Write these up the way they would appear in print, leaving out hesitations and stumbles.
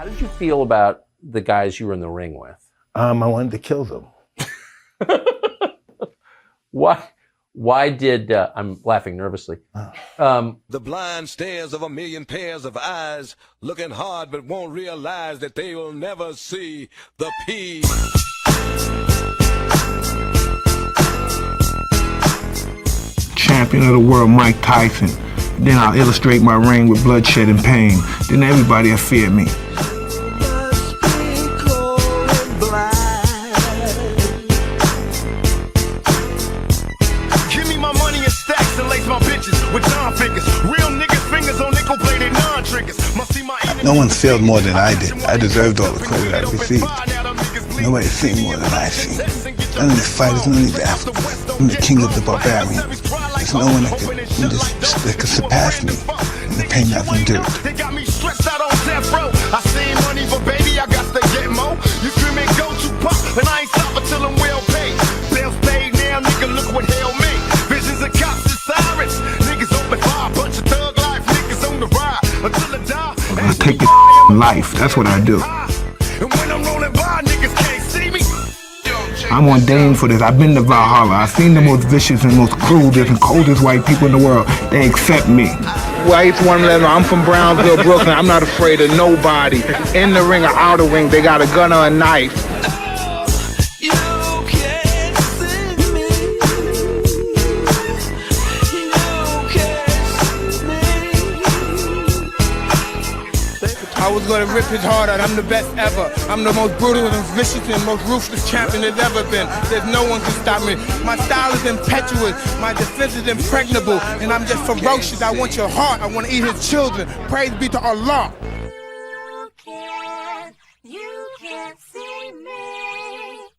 did you feel about the guys you were in the ring with? I wanted to kill them. Why did, I'm laughing nervously. The blind stares of a million pairs of eyes, looking hard but won't realize that they will never see the P. Champion of the world, Mike Tyson. Then I'll illustrate my reign with bloodshed and pain. Then everybody will fear me. Give me my money in stacks and lace my bitches with John figures. Real niggas fingers on nickel plated non-triggers. No one failed more than I did. I deserved all the credit I received. Nobody's seen more than I've seen. None of these fighters, none of these athletes. I'm the king of the barbarian. There's no one that could surpass me in the pain I've endured. They got me stressed out on death row. I seen money, but baby, I got to get more. You screaming, go to pop, and I ain't stopping till I'm well paid. Bills paid now, nigga, look what hell made. Visions of cops and sirens. Niggas open fire, bunch of thug life, niggas on the ride until I die. I take the life, that's what I do. And when I'm rolling by, niggas can't see me. I'm ordained for this. I've been to Valhalla. I've seen the most vicious and most cruelest and coldest white people in the world. They accept me. Well, I used to want to let them know I'm from Brownsville, Brooklyn. I'm not afraid of nobody. In the ring or out of the ring, they got a gun or a knife. I was gonna rip his heart out. I'm the best ever. I'm the most brutal and vicious and most ruthless champion there's ever been. There's no one can stop me. My style is impetuous. My defense is impregnable. And I'm just ferocious. I want your heart. I want to eat his children. Praise be to Allah. You can't see me.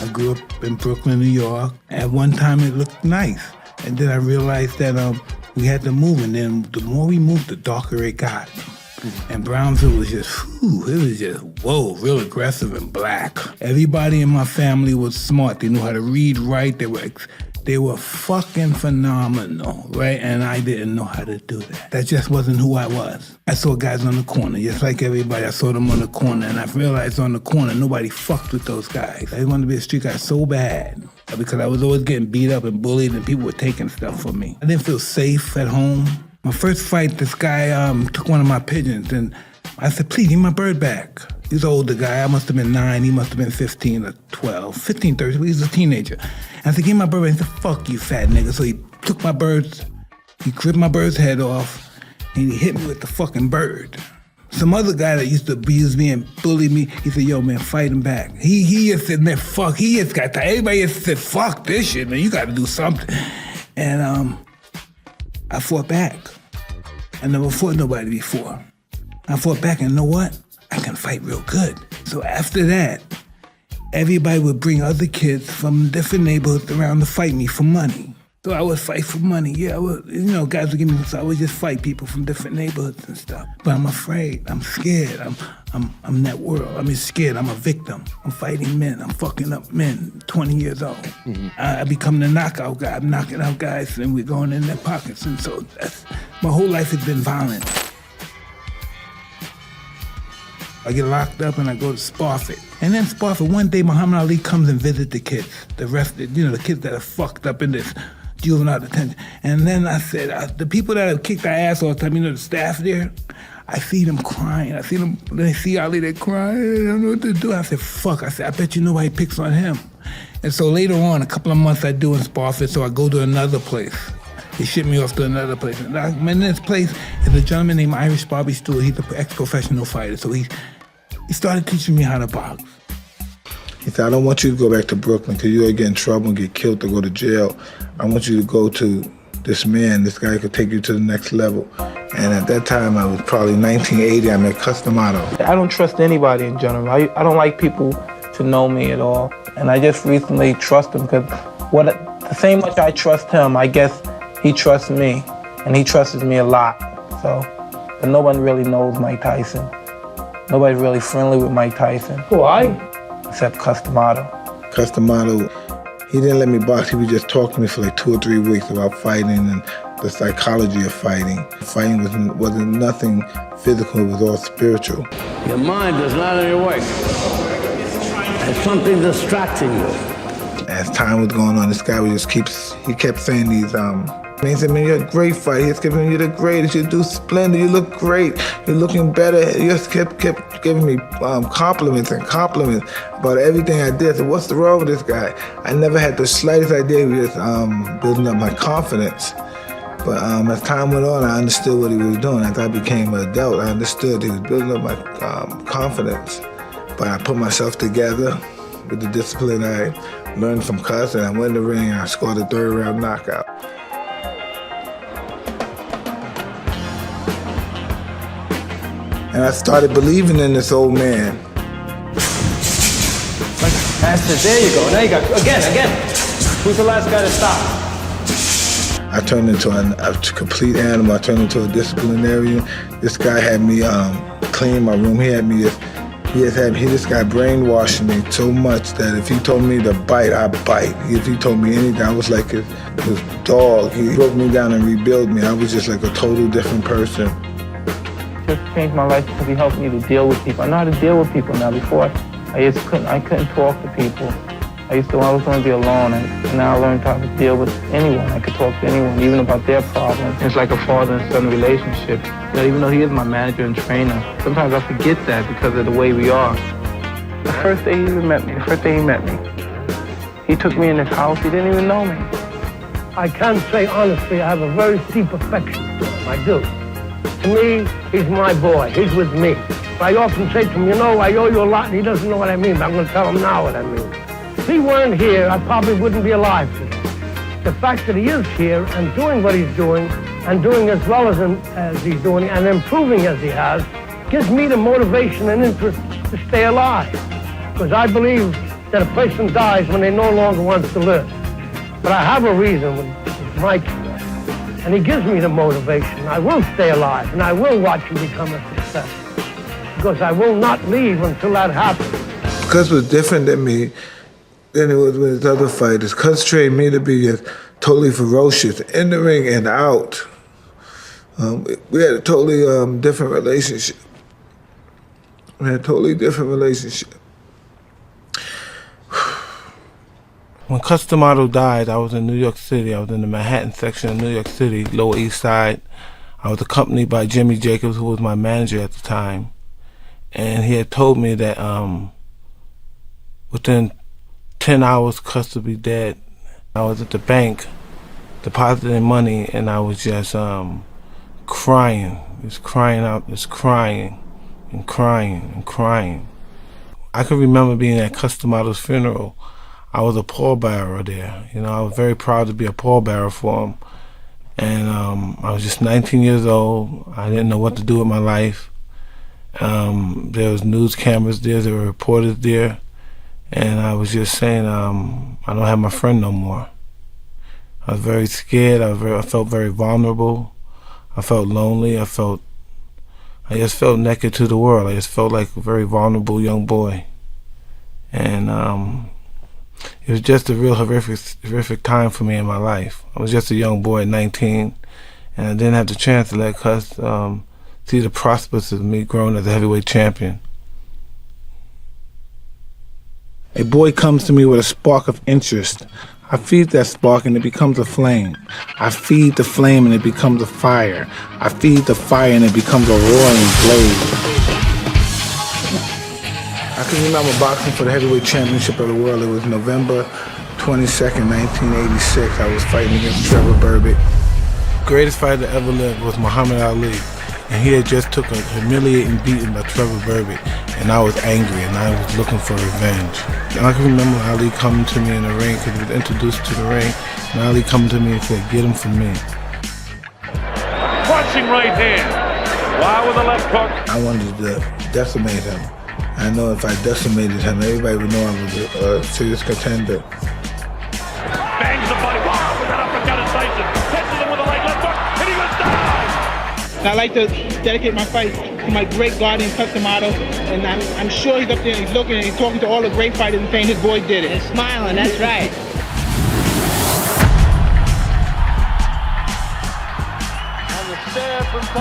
I grew up in Brooklyn, New York. At one time it looked nice. And then I realized that we had to move, and then the more we moved, the darker it got. And Brownsville was just, it was just, whoa, real aggressive and black. Everybody in my family was smart. They knew how to read, write. They were fucking phenomenal, right? And I didn't know how to do that. That just wasn't who I was. I saw guys on the corner, just like everybody. I saw them on the corner, and I realized on the corner, nobody fucked with those guys. I wanted to be a street guy so bad because I was always getting beat up and bullied, and people were taking stuff from me. I didn't feel safe at home. My first fight, this guy took one of my pigeons, and I said, please, give me my bird back. He's an older guy. I must have been 9. He must have been 15 or 12. 15, 13. He was a teenager. And I said, give me my bird back. He said, fuck you, fat nigga. So he took my birds. He ripped my bird's head off, and he hit me with the fucking bird. Some other guy that used to abuse me and bully me, he said, yo, man, fight him back. He just said, man, fuck. He just got tired. Everybody just said, fuck this shit, man. You got to do something. And I fought back. I never fought nobody before. I fought back, and you know what? I can fight real good. So after that, everybody would bring other kids from different neighborhoods around to fight me for money. So I would fight for money. Yeah, I would, guys would give me, so I would just fight people from different neighborhoods and stuff. But I'm afraid, I'm scared, I'm that world. I'm just scared, I'm a victim. I'm fighting men, I'm fucking up men, 20 years old. Mm-hmm. I become the knockout guy. I'm knocking out guys and we're going in their pockets. And so my whole life has been violent. I get locked up and I go to Spofford. And then Spofford, one day Muhammad Ali comes and visits the kids. The kids that are fucked up in this juvenile detention. And then I said, the people that have kicked our ass all the time, the staff there, I see them crying. I see them, they see Ali, they crying, I don't know what to do. I said, fuck. I said, I bet you nobody picks on him. And so later on, a couple of months I do in Spofford, so I go to another place. He shipped me off to another place. And I'm in this place is a gentleman named Irish Bobby Stewart. He's an ex-professional fighter. So he started teaching me how to box. He said, I don't want you to go back to Brooklyn because you're going to get in trouble and get killed or go to jail. I want you to go to this man. This guy could take you to the next level. And at that time, I was probably 1980. I'm at Custom Auto. I don't trust anybody in general. I don't like people to know me at all. And I just recently trust him because the same much I trust him, I guess he trusts me. And he trusts me a lot. So, but no one really knows Mike Tyson. Nobody's really friendly with Mike Tyson. Why? Except Custom Auto. Custom Auto, he didn't let me box. He would just talk to me for like 2 or 3 weeks about fighting and the psychology of fighting. Fighting wasn't nothing physical, it was all spiritual. Your mind is not in your work. There's something distracting you. As time was going on, this guy he kept saying these, he said, man, you're a great fighter. He kept saying, you're the greatest, you do splendid, you look great, you're looking better. He just kept giving me compliments about everything I did. I said, what's wrong with this guy? I never had the slightest idea. He was just building up my confidence. But as time went on, I understood what he was doing. As I became an adult, I understood he was building up my confidence. But I put myself together with the discipline I learned from Cus, and I went in the ring and I scored a third-round knockout. And I started believing in this old man. That's it. There you go. Now you got again. Who's the last guy to stop? I turned into a complete animal. I turned into a disciplinarian. This guy had me clean my room. This guy brainwashed me so much that if he told me to bite, I bite. If he told me anything, I was like his dog. He broke me down and rebuilt me. I was just like a total different person. Just changed my life because he helped me to deal with people. I know how to deal with people now. Before, I couldn't talk to people. I always want to be alone, and now I learned how to deal with anyone. I could talk to anyone, even about their problems. It's like a father and son relationship. Even though he is my manager and trainer, sometimes I forget that because of the way we are. The first day he met me, he took me in his house. He didn't even know me. I can say honestly, I have a very deep affection for him. I do. To me, he's my boy. He's with me. I often say to him, I owe you a lot, and he doesn't know what I mean, but I'm going to tell him now what I mean. If he weren't here, I probably wouldn't be alive today. The fact that he is here and doing what he's doing, and doing as well as he's doing, and improving as he has, gives me the motivation and interest to stay alive. Because I believe that a person dies when they no longer wants to live. But I have a reason with Mike, and he gives me the motivation. I will stay alive, and I will watch him become a success. Because I will not leave until that happens. Cus was different than me. Than it was with his other fighters. Cus trained me to be just totally ferocious, in the ring and out. We had a totally different relationship. When Cus D'Amato died, I was in New York City. I was in the Manhattan section of New York City, Lower East Side. I was accompanied by Jimmy Jacobs, who was my manager at the time. And he had told me that within 10 hours, Cus would be dead. I was at the bank depositing money, and I was just crying. Just crying out, just crying and crying and crying. I can remember being at Cus D'Amato's funeral. I was a pallbearer there. I was very proud to be a pallbearer for him. And I was just 19 years old. I didn't know what to do with my life. There was news cameras there, there were reporters there. And I was just saying, I don't have my friend no more. I was very scared. I felt very vulnerable. I felt lonely. I just felt naked to the world. I just felt like a very vulnerable young boy. And it was just a real horrific time for me in my life. I was just a young boy at 19, and I didn't have the chance to let Cus see the prospects of me growing as a heavyweight champion. A boy comes to me with a spark of interest. I feed that spark and it becomes a flame. I feed the flame and it becomes a fire. I feed the fire and it becomes a roaring blaze. I can remember boxing for the heavyweight championship of the world. It was November 22nd, 1986. I was fighting against Trevor Berbick. The greatest fighter that ever lived was Muhammad Ali. And he had just took a humiliating beating by Trevor Berbick, and I was angry, and I was looking for revenge. And I can remember Ali coming to me in the ring, because he was introduced to the ring, and Ali coming to me and said, "Get him for me." Crushing right hand. Wow with the left hook. I wanted to decimate him. I know if I decimated him, everybody would know I was a serious contender. Bangs the body. Wow, with that uppercut of Tyson. Catches him with a right left hook, and he goes down. I'd like to dedicate my fight to my great guardian, Cus D'Amato, and I'm sure he's up there and he's looking and he's talking to all the great fighters and saying his boy did it. He's smiling, that's right.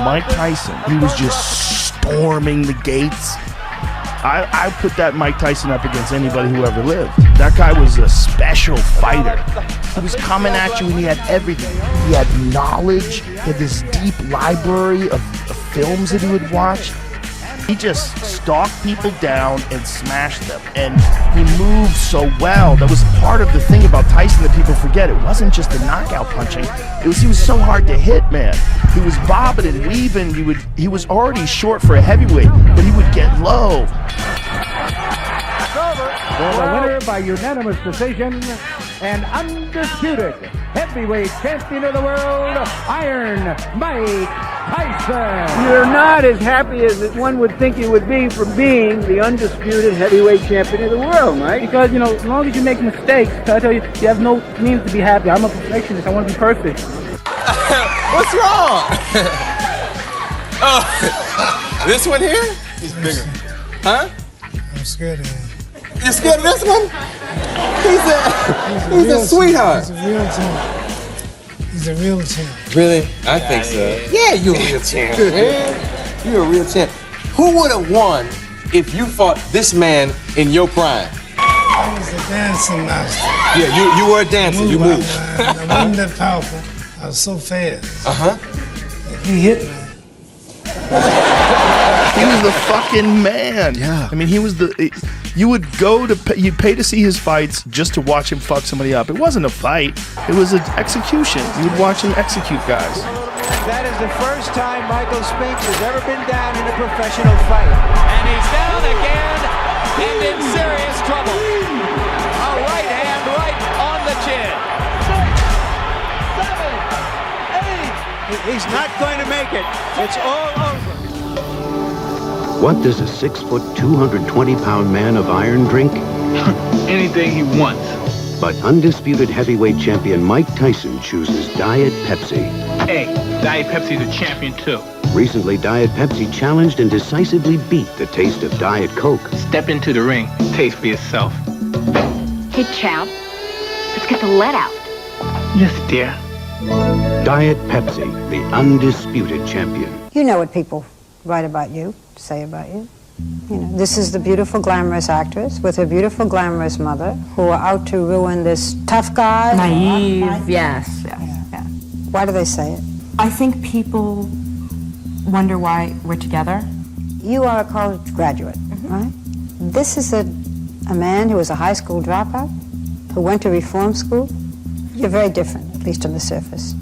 Mike Tyson, he was just storming the gates. I put that Mike Tyson up against anybody who ever lived. That guy was a special fighter. He was coming at you and he had everything. He had knowledge. He had this deep library of films that he would watch. He just stalked people down and smashed them. And he moved so well. That was part of the thing about Tyson that people forget. It wasn't just the knockout punching. He was so hard to hit, man. He was bobbing and weaving. He was already short for a heavyweight, but he would get low. For the winner by unanimous decision and undisputed heavyweight champion of the world, Iron Mike Tyson. You're not as happy as one would think you would be from being the undisputed heavyweight champion of the world, Mike. Because, you know, as long as you make mistakes, I tell you, you have no means to be happy. I'm a perfectionist. I want to be perfect. What's wrong? Oh, this one here? He's bigger. Huh? I'm scared of him. You're scared of this one? He's a sweetheart. He's a real champ. He's a real champ. Really? I think so. Yeah, you're a real champ, man. You're a real champ. Who would have won if you fought this man in your prime? I was a dancing master. Yeah, you were a dancer. You moved. I wasn't that powerful. I was so fast. He hit me. He was the fucking man. Yeah. I mean, he was you would go to, you'd pay to see his fights just to watch him fuck somebody up. It wasn't a fight. It was an execution. You would watch him execute guys. That is the first time Michael Spinks has ever been down in a professional fight. And he's down again and in serious trouble. A right hand right on the chin. 6, 7, 8. He's not going to make it. It's all over. What does a 6-foot, 220-pound man of iron drink? Anything he wants. But undisputed heavyweight champion Mike Tyson chooses Diet Pepsi. Hey, Diet Pepsi's a champion too. Recently, Diet Pepsi challenged and decisively beat the taste of Diet Coke. Step into the ring. Taste for yourself. Hey, champ. Let's get the lead out. Yes, dear. Diet Pepsi, the undisputed champion. You know what people write about you, say about you. You know, this is the beautiful, glamorous actress with her beautiful, glamorous mother who are out to ruin this tough guy. Naive, yes. Yeah. Why do they say it? I think people wonder why we're together. You are a college graduate, right? This is a man who was a high school dropout, who went to reform school. You're very different, at least on the surface.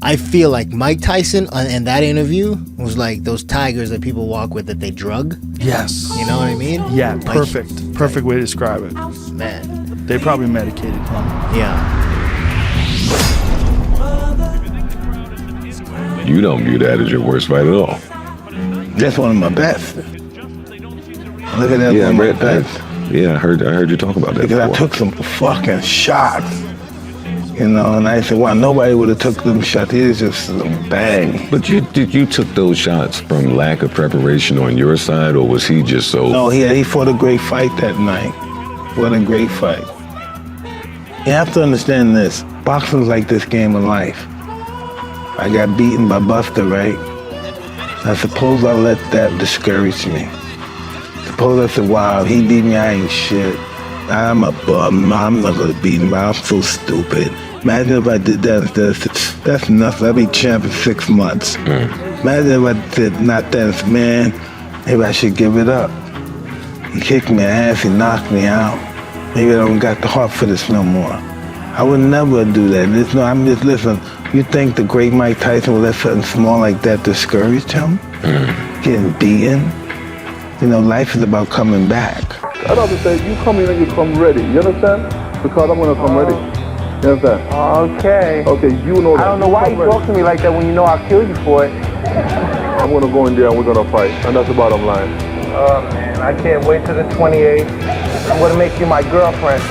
I feel like Mike Tyson in that interview was like those tigers that people walk with that they drug. Yes. You know what I mean? Yeah, Like, perfect. Perfect way to describe it. Man. They probably medicated him. Yeah. You don't view that as your worst fight at all. That's one of my best. Look at that, Yeah, one of my best. Yeah, I heard you talk about that Because before. I took some fucking shots. You know, and I said, wow, nobody would have took them shots. It was just bang. But you took those shots from lack of preparation on your side, or was he just so... No, he fought a great fight that night. What a great fight. You have to understand this. Boxing's like this game of life. I got beaten by Buster, right? I suppose I let that discourage me. Suppose I said, wow, he beat me, I ain't shit. I'm a bum. I'm not gonna beat him. I'm so stupid. Imagine if I did that instead of, that's nothing. I'll be champ in 6 months. Imagine if I said not that. I said, man, maybe I should give it up. He kicked me in the ass. He knocked me out. Maybe I don't got the heart for this no more. I would never do that. I'm just listen. You think the great Mike Tyson would let something small like that discourage him? Getting beaten? You know, life is about coming back. I'd have to say, you come in and you come ready. You understand? Because I'm gonna come ready. You understand? Okay. Okay, you know that. I don't know why you talk to me like that when you know I'll kill you for it. I'm gonna go in there and we're gonna fight. And that's the bottom line. Oh man, I can't wait till the 28th. I'm gonna make you my girlfriend.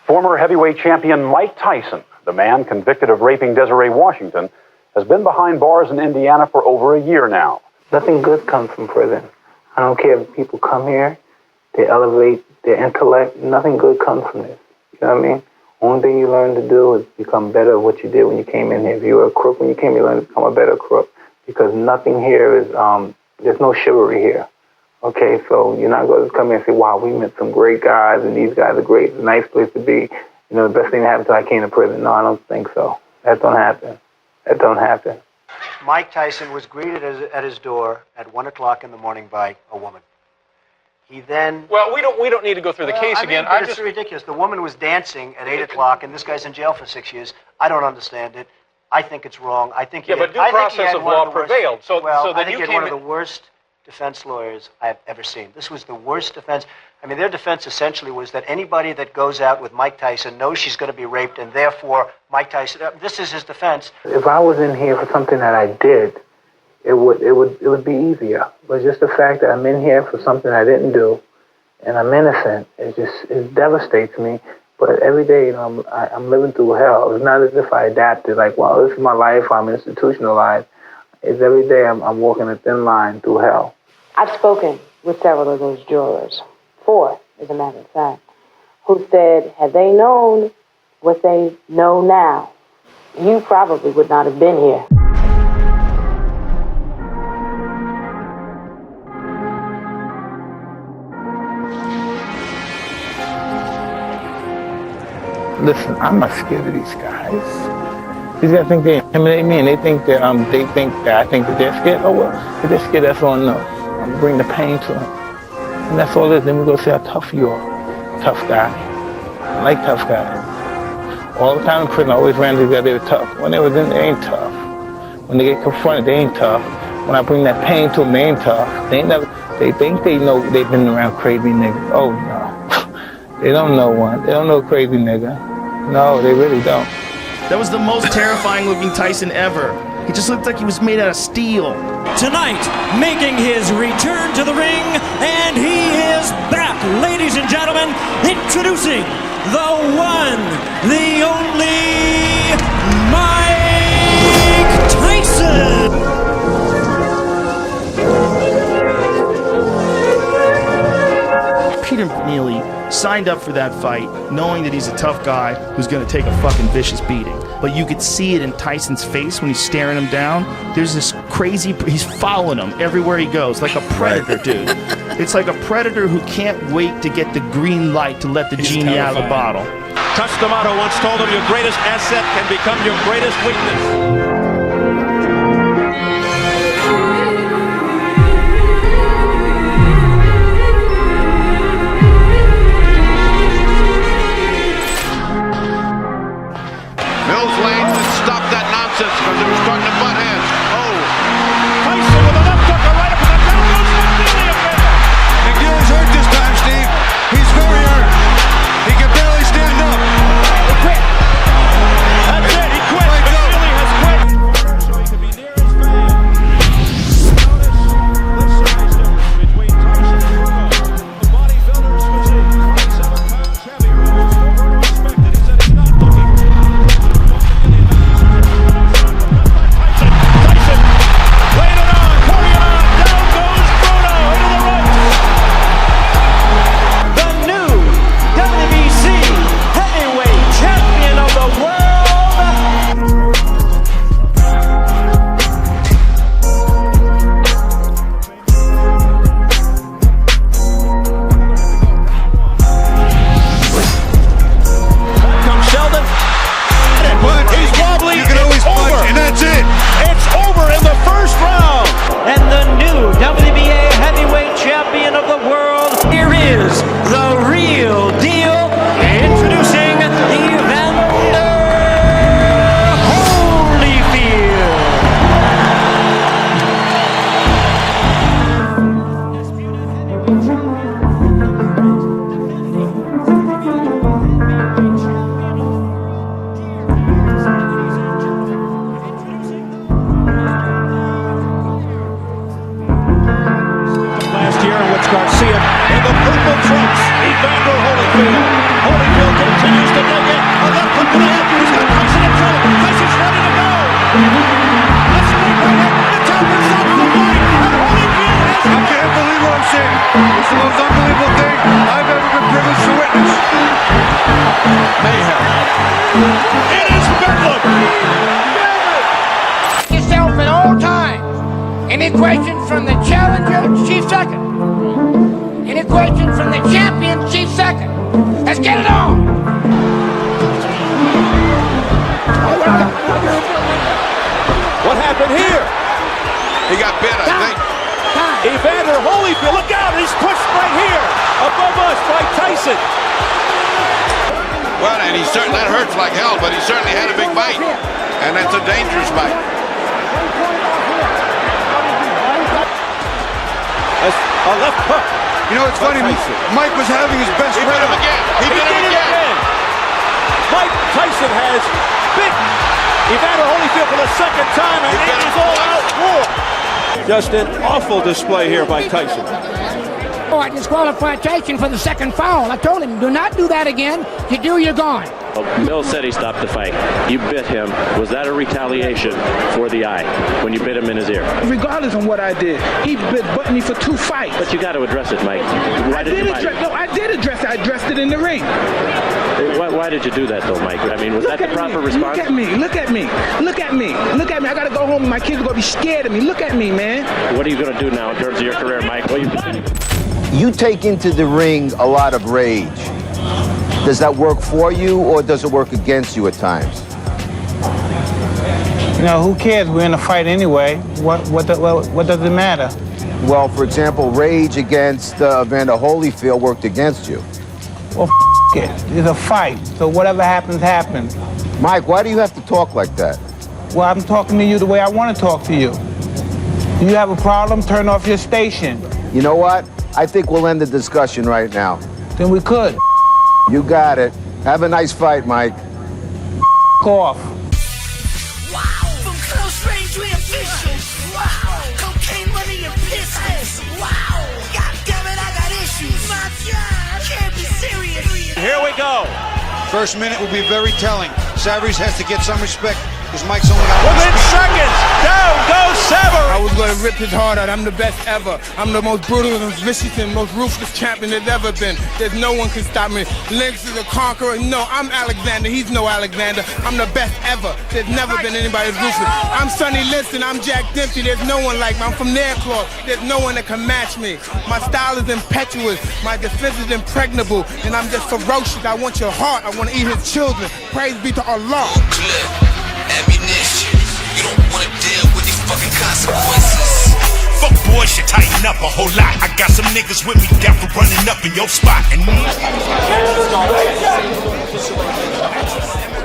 Former heavyweight champion Mike Tyson, the man convicted of raping Desiree Washington, has been behind bars in Indiana for over a year now. Nothing good comes from prison. I don't care if people come here, they elevate their intellect. Nothing good comes from this. You know what I mean? Only thing you learn to do is become better at what you did when you came in here. If you were a crook when you came, you learn to become a better crook. Because nothing here is, there's no chivalry here. Okay, so you're not going to come here and say, wow, we met some great guys and these guys are great. It's a nice place to be. You know, the best thing that happened till I came to prison. No, I don't think so. That don't happen. That don't happen. Mike Tyson was greeted at his door at 1 o'clock in the morning by a woman. He then... Well, we don't need to go through the case again. It's ridiculous. The woman was dancing at 8 o'clock, and this guy's in jail for 6 years. I don't understand it. I think it's wrong. I think but due process of law prevailed. So then you came one of the worst defense lawyers I've ever seen. This was the worst defense. I mean, their defense essentially was that anybody that goes out with Mike Tyson knows she's going to be raped, and therefore Mike Tyson. This is his defense. If I was in here for something that I did, it would be easier. But just the fact that I'm in here for something I didn't do, and I'm innocent, it devastates me. But every day, you know, I'm living through hell. It's not as if I adapted, like, well, this is my life, I'm institutionalized. It's every day I'm walking a thin line through hell. I've spoken with several of those jurors, 4, as a matter of fact, who said, had they known what they know now, you probably would not have been here. Listen, I'm not scared of these guys. These guys think they intimidate me, and they think that I think that they're scared. Oh well, if they're scared, that's all I know. I'm gonna bring the pain to them, and that's all it is. Then we go see how tough you are, tough guy. I like tough guys. All the time in prison, I always ran these guys. They were tough. When they was in, they ain't tough. When they get confronted, they ain't tough. When I bring that pain to them, they ain't tough. They ain't never. They think they know they've been around crazy niggas. Oh no, they don't know one. They don't know a crazy nigga. No, they really don't. That was the most terrifying looking Tyson ever. He just looked like he was made out of steel. Tonight, making his return to the ring, and he is back, ladies and gentlemen, introducing the one, the only, Mike Tyson! Peter McNeely signed up for that fight knowing that he's a tough guy who's going to take a fucking vicious beating. But you could see it in Tyson's face when he's staring him down. There's this crazy, he's following him everywhere he goes, like a predator, dude. It's like a predator who can't wait to get the green light to let the genie out of the bottle. Cus D'Amato once told him your greatest asset can become your greatest weakness. Mills Lane stopped that nonsense because it was starting to butt heads. Oh. Tyson with a left hook right up in the down goes McNeely again. McNeely's hurt this time, Steve. He's very hurt. He can barely stand up. He quit. That's it. He quit. McNeely has quit. So he can be near his fan. Notice the size difference between Tyson and Bruno. The bodybuilder's physique, 27 pounds heavier. Bruno respected. He said he's not looking. The new WBC It is Bedlam. Yourself at all times. Any questions from the challenger, chief second. Any questions from the champion, chief second. Let's get it on. What happened here? He got bit, I think. Evander Holyfield, look out, he's pushed right here, above us by Tyson. Well, and that hurts like hell, but he certainly had a big bite. And that's a dangerous bite. A left hook. You know, it's funny, Mike was having his best He bit him again. He did it again. Mike Tyson has bitten Evander Holyfield for the second time, and it is all out war. Just an awful display here by Tyson. Oh, I disqualified Tyson for the second foul. I told him, do not do that again. If you do, you're gone. Bill said he stopped the fight. You bit him. Was that a retaliation for the eye when you bit him in his ear? Regardless of what I did, he butted me for 2 fights. But you got to address it, Mike. Why did you bite him? No, I did address it. I addressed it in the ring. Why did you do that, though, Mike? I mean, was that the proper response? Look at me. Look at me. Look at me. Look at me. I got to go home and my kids are going to be scared of me. Look at me, man. What are you going to do now in terms of your career, Mike? You take into the ring a lot of rage. Does that work for you, or does it work against you at times? You know, who cares? We're in a fight anyway. What does it matter? Well, for example, rage against Evander Holyfield worked against you. Well, it. It's a fight. So whatever happens, happens. Mike, why do you have to talk like that? Well, I'm talking to you the way I want to talk to you. Do you have a problem? Turn off your station. You know what? I think we'll end the discussion right now. Then we could. You got it. Have a nice fight, Mike. Off. Wow, from close range we official. Wow, cocaine money and pistols. Wow, goddammit, I got issues. My God, can't be serious. Here we go. First minute will be very telling. Savarese has to get some respect because Mike's only got Within seconds, down goes Savarese. I was going to rip his heart out. I'm the best ever. I'm the most brutal and vicious and most ruthless champion there's ever been. There's no one can stop me. Lynx is a conqueror. No, I'm Alexander. He's no Alexander. I'm the best ever. There's never been anybody as ruthless. I'm Sonny Liston. I'm Jack Dempsey. There's no one like me. I'm from Nairclaw. There's no one that can match me. My style is impetuous. My defense is impregnable. And I'm just ferocious. I want your heart. I want to eat his children. Praise be to Allah. Ammunition. You don't want to deal with these fucking consequences. Fuck boys should tighten up a whole lot. I got some niggas with me down for running up in your spot. And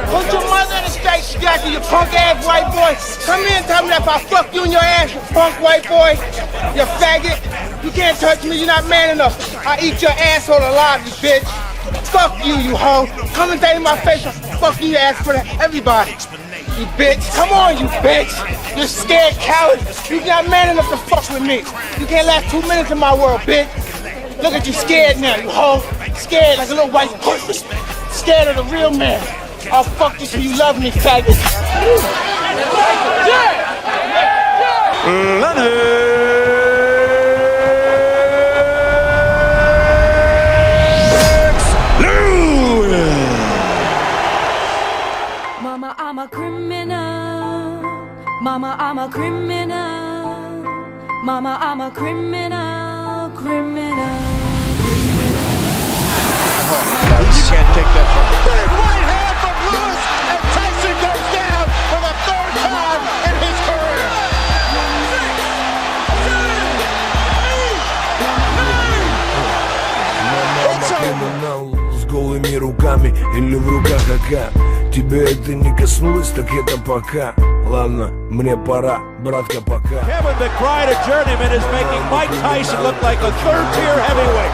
Put your mother in the straight jacket, you punk ass white boy. Come here and tell me that if I fuck you in your ass, you punk white boy, you faggot. You can't touch me, you're not man enough. I eat your asshole alive, you bitch. Fuck you, you hoe. Come and say in my face, fuck you, ass for everybody. You bitch. Come on, you bitch. You're scared coward. You're not man enough to fuck with me. You can't last 2 minutes in my world, bitch. Look at you scared now, you hoe. Scared like a little white pussy. Scared of the real man. I'll fuck you so you love me, faggot. Mama, I'm a criminal. Mama, I'm a criminal. Mama, I'm a criminal. Criminal. You can't take that from me. Big right hand from Lewis, and Tyson goes down for the third time in his career. С голыми руками или в руках АК. Тебя это не коснулось, так это пока. Ладно, мне пора, братка, пока. Kevin, the Crider journeyman, is making Mike Tyson look like a third-tier heavyweight.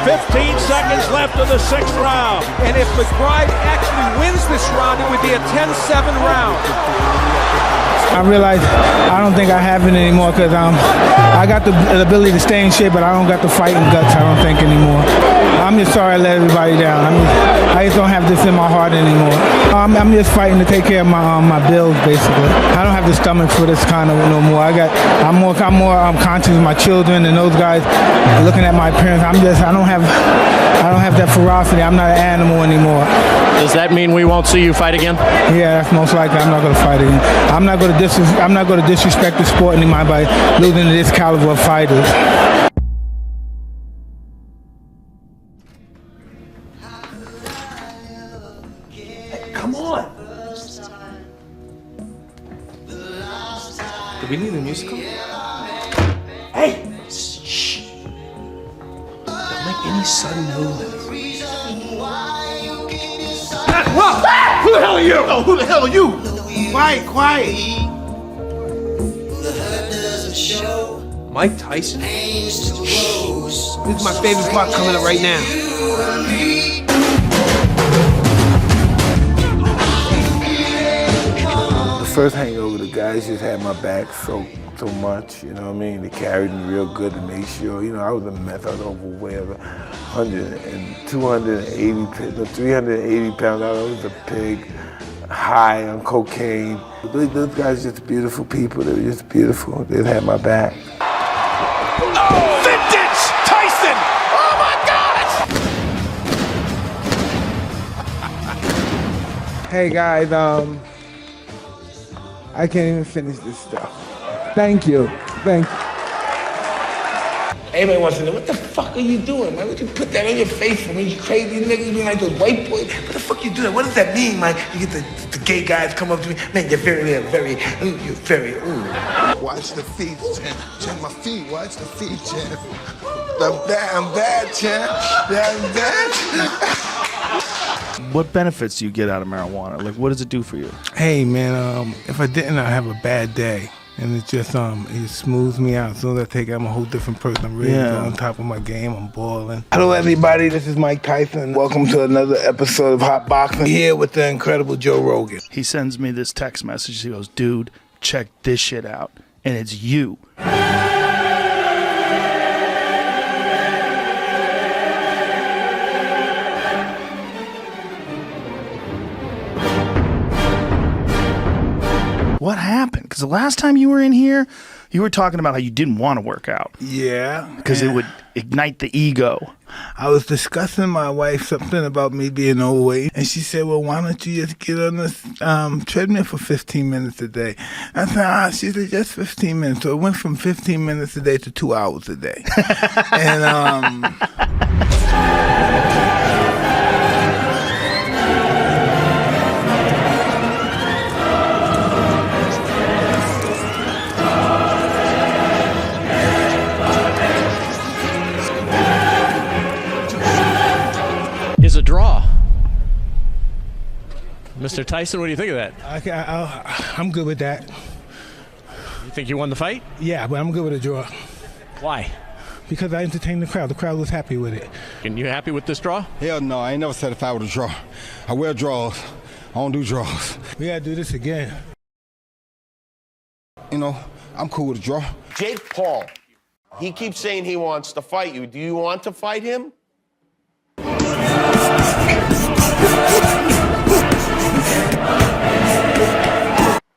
15 seconds left in the 6th round. And if McBride actually wins this round, it would be a 10-7 round. I realize I don't think I have it anymore because I got the ability to stay in shape, but I don't got the fighting guts, I don't think, anymore. I'm just sorry I let everybody down. I just don't have this in my heart anymore. I'm just fighting to take care of my bills, basically. I don't have the stomach for this kind of no more. I'm more conscious of my children and those guys looking at my parents. I don't have have that ferocity. I'm not an animal anymore. Does that mean we won't see you fight again? Yeah, that's most likely. I'm not going to fight again. I'm not going to disrespect the sport anymore by losing to this caliber of fighters. Come on. Do we need a musical? Hey! Shh! Don't make any sudden movements. Who the hell are you? Oh, who the hell are you? Quiet. Mike Tyson? This is my favorite part coming up right now. The first hangover, the guys just had my back so much, you know what I mean? They carried me real good and made sure, you know, I was a mess. I was overweight, 380 pounds. I was a pig, high on cocaine. Those guys are just beautiful people. They were just beautiful. They had my back. Oh, vintage Tyson! Oh my God! Hey guys, I can't even finish this stuff. Thank you. Everybody wants to know, what the fuck are you doing, man? Would you put that on your face for me? You crazy niggas being like those white boys? What the fuck you doing? What does that mean, man? You get the gay guys come up to me, man, you're very, ooh. Watch the feet, champ. Check my feet. Watch the feet, champ. I'm bad, champ. I'm bad. What benefits do you get out of marijuana? Like, what does it do for you? Hey man, if I didn't, I'd have a bad day. And it just it smooths me out. As soon as I take it, I'm a whole different person. I'm really on top of my game. I'm balling. Hello everybody, this is Mike Tyson. Welcome to another episode of Hot Boxing. Here with the incredible Joe Rogan. He sends me this text message. He goes, dude, check this shit out. And it's you. What happened? Because the last time you were in here, you were talking about how you didn't want to work out. Yeah. Because it would ignite the ego. I was discussing my wife something about me being overweight, and she said, well, why don't you just get on this treadmill for 15 minutes a day? I said, she said, just 15 minutes. So it went from 15 minutes a day to 2 hours a day. And Is a draw. Mr. Tyson, what do you think of that? I'm good with that. You think you won the fight? Yeah, but I'm good with a draw. Why? Because I entertained the crowd. The crowd was happy with it. And you happy with this draw? Hell no, I ain't never satisfied with a draw. I wear draws. I don't do draws. We gotta do this again. You know, I'm cool with a draw. Jake Paul, he keeps saying he wants to fight you. Do you want to fight him?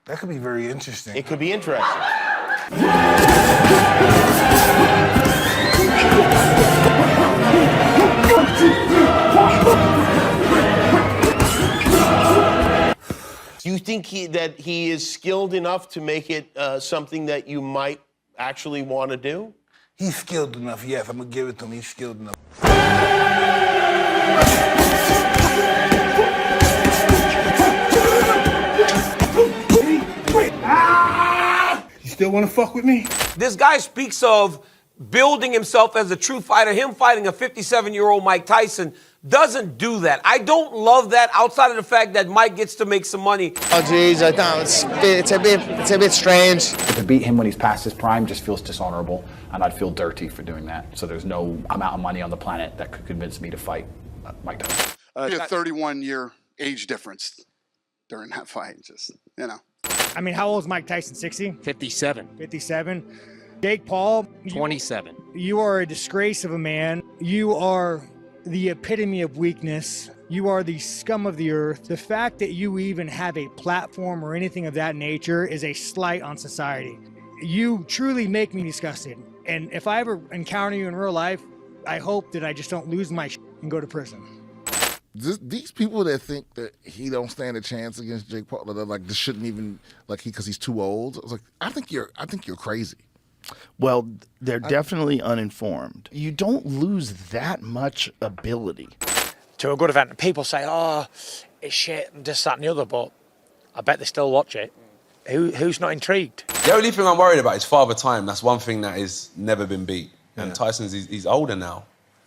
That could be very interesting. It could be interesting. Do you think that he is skilled enough to make it something that you might actually want to do? He's skilled enough, yes. I'm going to give it to him. He's skilled enough. You still want to fuck with me? This guy speaks of building himself as a true fighter. Him fighting a 57-year-old Mike Tyson doesn't do that. I don't love that outside of the fact that Mike gets to make some money. Oh, geez, I don't. It's a bit strange. To beat him when he's past his prime just feels dishonorable, and I'd feel dirty for doing that. So there's no amount of money on the planet that could convince me to fight Mike Tyson. Be a 31-year age difference during that fight, just, you know. I mean, how old is Mike Tyson, 60? 57. 57. Jake Paul? 27. You are a disgrace of a man. You are the epitome of weakness. You are the scum of the earth. The fact that you even have a platform or anything of that nature is a slight on society. You truly make me disgusted. And if I ever encounter you in real life, I hope that I just don't lose my shit and go to prison. These people that think that he don't stand a chance against Jake Paul, they're like, this shouldn't even, like, because he's too old. I was like, I think you're crazy. Well, they're definitely uninformed. You don't lose that much ability. To a good event, people say, oh, it's shit, and this, that, and the other, but I bet they still watch it. Who's not intrigued? The only thing I'm worried about is Father Time. That's one thing that has never been beat. And Tyson's, he's older now.